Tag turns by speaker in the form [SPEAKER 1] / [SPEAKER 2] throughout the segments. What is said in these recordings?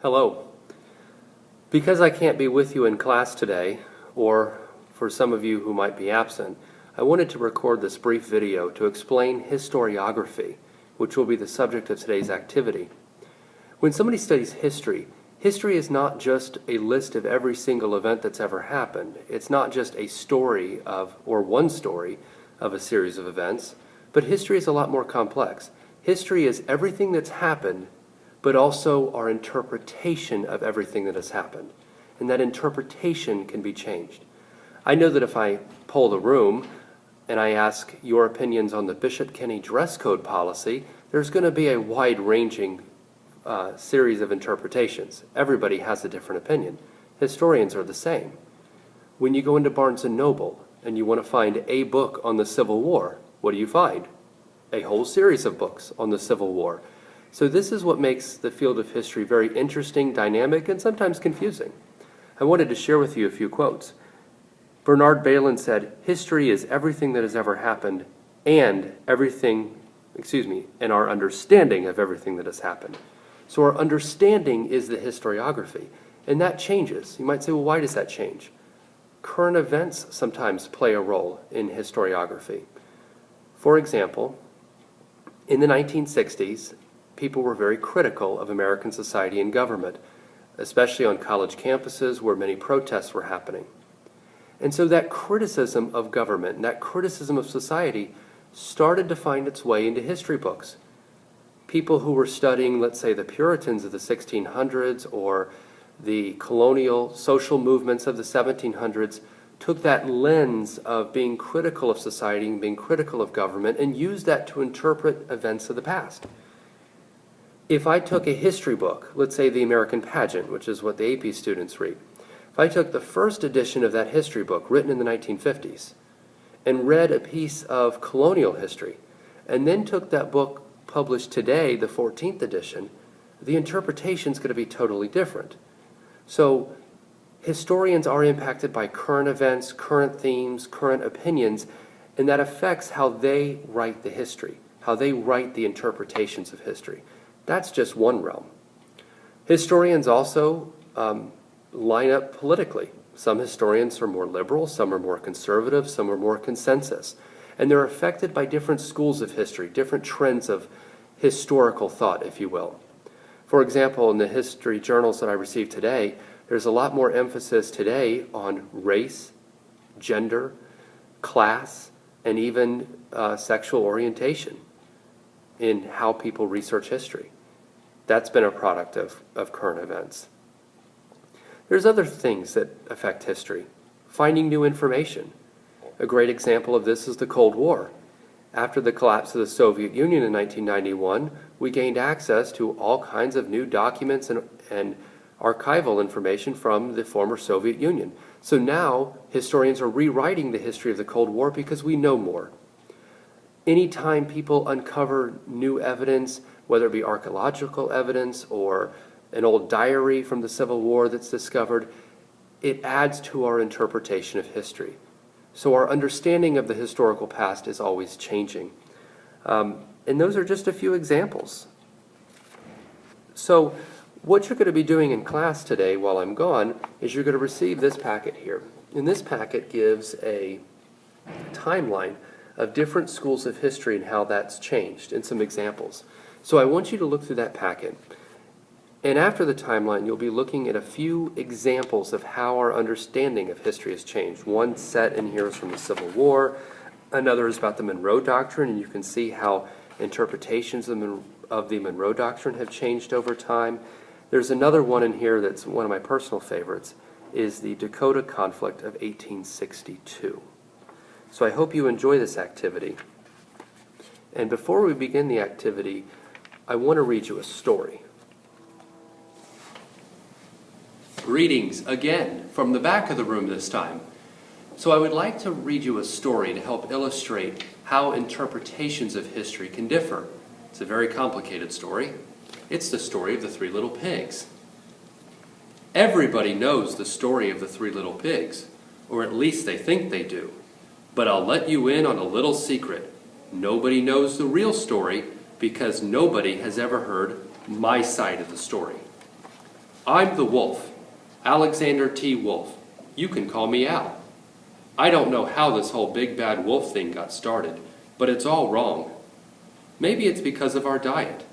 [SPEAKER 1] Hello. Because I can't be with you in class today, or for some of you who might be absent, I wanted to record this brief video to explain historiography, which will be the subject of today's activity. When somebody studies history, history is not just a list of every single event that's ever happened. It's not just a story of, or one story of a series of events, but history is a lot more complex. History is everything that's happened, but also our interpretation of everything that has happened. And that interpretation can be changed. I know that if I poll the room and I ask your opinions on the Bishop Kenny dress code policy, there's going to be a wide-ranging series of interpretations. Everybody has a different opinion. Historians are the same. When you go into Barnes & Noble and you want to find a book on the Civil War, what do you find? A whole series of books on the Civil War. So this is what makes the field of history very interesting, dynamic, and sometimes confusing. I wanted to share with you a few quotes. Bernard Bailyn said, "History is everything that has ever happened and and our understanding of everything that has happened." So our understanding is the historiography, and that changes. You might say, well, why does that change? Current events sometimes play a role in historiography. For example, in the 1960s, people were very critical of American society and government, especially on college campuses where many protests were happening. And so that criticism of government and that criticism of society started to find its way into history books. People who were studying, let's say, the Puritans of the 1600s or the colonial social movements of the 1700s took that lens of being critical of society and being critical of government and used that to interpret events of the past. If I took a history book, let's say the American Pageant, which is what the AP students read, if I took the first edition of that history book written in the 1950s and read a piece of colonial history, and then took that book published today, the 14th edition, the interpretation is going to be totally different. So historians are impacted by current events, current themes, current opinions, and that affects how they write the history, how they write the interpretations of history. That's just one realm. Historians also line up politically. Some historians are more liberal, some are more conservative, some are more consensus. And they're affected by different schools of history, different trends of historical thought, if you will. For example, in the history journals that I received today, there's a lot more emphasis today on race, gender, class, and even sexual orientation in how people research history. That's been a product of current events. There's other things that affect history. Finding new information. A great example of this is the Cold War. After the collapse of the Soviet Union in 1991, we gained access to all kinds of new documents and archival information from the former Soviet Union. So now historians are rewriting the history of the Cold War because we know more. Anytime people uncover new evidence, whether it be archaeological evidence or an old diary from the Civil War that's discovered, it adds to our interpretation of history. So our understanding of the historical past is always changing. And those are just a few examples. So what you're going to be doing in class today while I'm gone is you're going to receive this packet here. And this packet gives a timeline of different schools of history and how that's changed, and some examples. So I want you to look through that packet. And after the timeline, you'll be looking at a few examples of how our understanding of history has changed. One set in here is from the Civil War. Another is about the Monroe Doctrine, and you can see how interpretations of the Monroe Doctrine have changed over time. There's another one in here that's one of my personal favorites, is the Dakota Conflict of 1862. So I hope you enjoy this activity. And before we begin the activity, I want to read you a story. Greetings again from the back of the room this time. So I would like to read you a story to help illustrate how interpretations of history can differ. It's a very complicated story. It's the story of the Three Little Pigs. Everybody knows the story of the Three Little Pigs, or at least they think they do. But I'll let you in on a little secret. Nobody knows the real story because nobody has ever heard my side of the story. I'm the wolf, Alexander T. Wolf. You can call me Al. I don't know how this whole big bad wolf thing got started, but it's all wrong. Maybe it's because of our diet.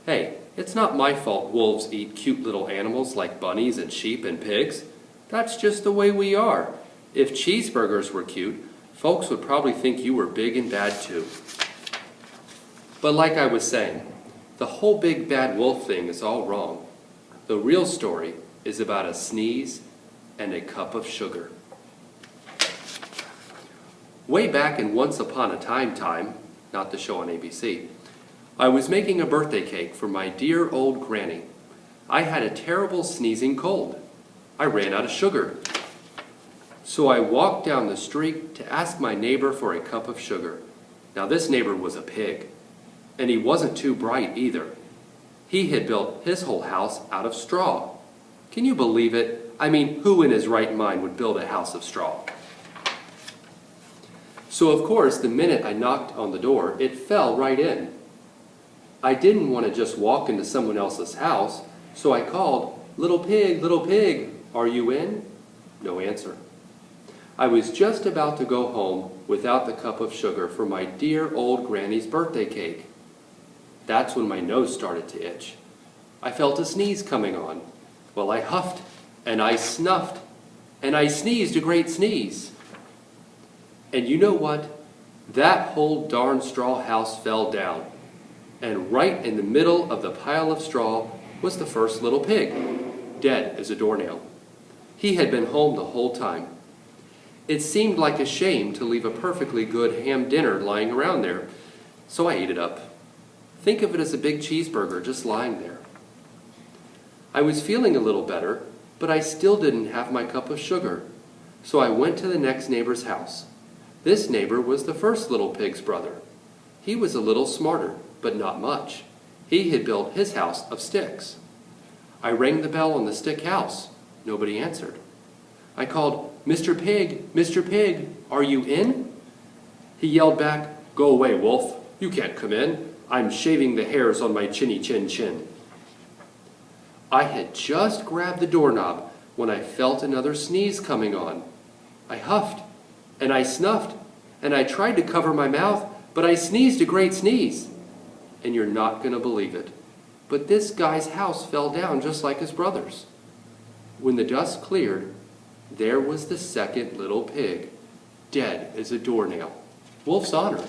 [SPEAKER 1] Hey, it's not my fault wolves eat cute little animals like bunnies and sheep and pigs. That's just the way we are. If cheeseburgers were cute, folks would probably think you were big and bad too. But like I was saying, the whole big bad wolf thing is all wrong. The real story is about a sneeze and a cup of sugar. Way back in Once Upon a Time, not the show on ABC, I was making a birthday cake for my dear old granny. I had a terrible sneezing cold. I ran out of sugar. So I walked down the street to ask my neighbor for a cup of sugar. Now this neighbor was a pig, and he wasn't too bright either. He had built his whole house out of straw. Can you believe it? I mean, who in his right mind would build a house of straw? So of course, the minute I knocked on the door, it fell right in. I didn't want to just walk into someone else's house, so I called, little pig, are you in?" No answer. I was just about to go home without the cup of sugar for my dear old granny's birthday cake. That's when my nose started to itch. I felt a sneeze coming on. Well, I huffed, and I snuffed, and I sneezed a great sneeze. And you know what? That whole darn straw house fell down. And right in the middle of the pile of straw was the first little pig, dead as a doornail. He had been home the whole time. It seemed like a shame to leave a perfectly good ham dinner lying around there, so I ate it up. Think of it as a big cheeseburger just lying there. I was feeling a little better, but I still didn't have my cup of sugar, so I went to the next neighbor's house. This neighbor was the first little pig's brother. He was a little smarter, but not much. He had built his house of sticks. I rang the bell on the stick house. Nobody answered. I called, Mr. Pig, are you in?" He yelled back, "Go away, wolf. You can't come in. I'm shaving the hairs on my chinny chin." I had just grabbed the doorknob when I felt another sneeze coming on. I huffed, and I snuffed, and I tried to cover my mouth, but I sneezed a great sneeze. And you're not going to believe it, but this guy's house fell down just like his brother's. When the dust cleared, there was the second little pig, dead as a doornail. Wolf's honor.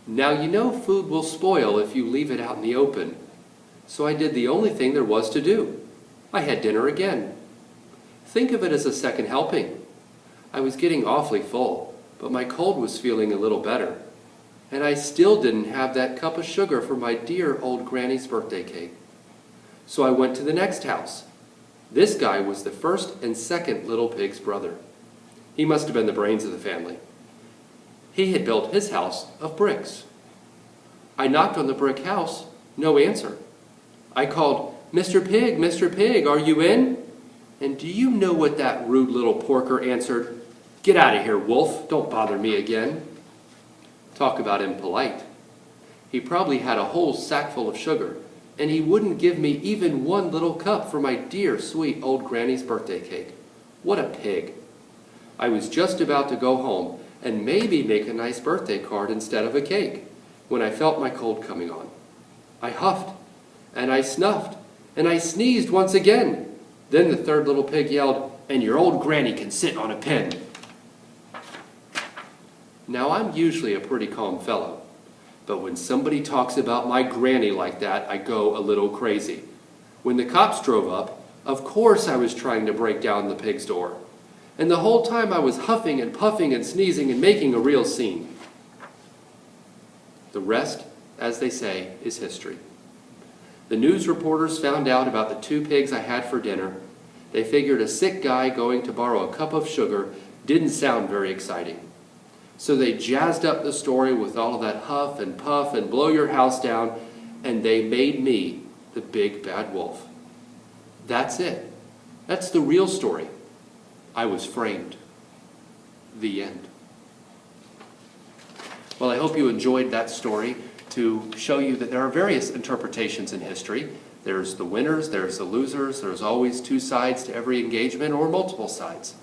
[SPEAKER 1] Now you know food will spoil if you leave it out in the open, so I did the only thing there was to do. I had dinner again. Think of it as a second helping. I was getting awfully full, but my cold was feeling a little better, and I still didn't have that cup of sugar for my dear old granny's birthday cake. So I went to the next house. This guy was the first and second little pig's brother. He must have been the brains of the family. He had built his house of bricks. I knocked on the brick house, no answer. I called, Mr. Pig, are you in?" And do you know what that rude little porker answered? "Get out of here, wolf, don't bother me again." Talk about impolite. He probably had a whole sack full of sugar, and he wouldn't give me even one little cup for my dear, sweet old granny's birthday cake. What a pig. I was just about to go home and maybe make a nice birthday card instead of a cake when I felt my cold coming on. I huffed, and I snuffed, and I sneezed once again. Then the third little pig yelled, "And your old granny can sit on a pin." Now I'm usually a pretty calm fellow, but when somebody talks about my granny like that, I go a little crazy. When the cops drove up, of course I was trying to break down the pig's door. And the whole time I was huffing and puffing and sneezing and making a real scene. The rest, as they say, is history. The news reporters found out about the two pigs I had for dinner. They figured a sick guy going to borrow a cup of sugar didn't sound very exciting. So they jazzed up the story with all of that huff and puff and blow your house down, and they made me the big bad wolf. That's it. That's the real story. I was framed. The end. Well, I hope you enjoyed that story to show you that there are various interpretations in history. There's the winners, there's the losers, there's always two sides to every engagement or multiple sides.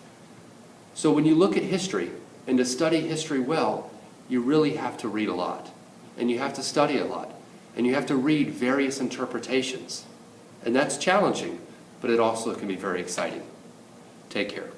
[SPEAKER 1] So when you look at history, and to study history well, you really have to read a lot, and you have to study a lot, and you have to read various interpretations. And that's challenging, but it also can be very exciting. Take care.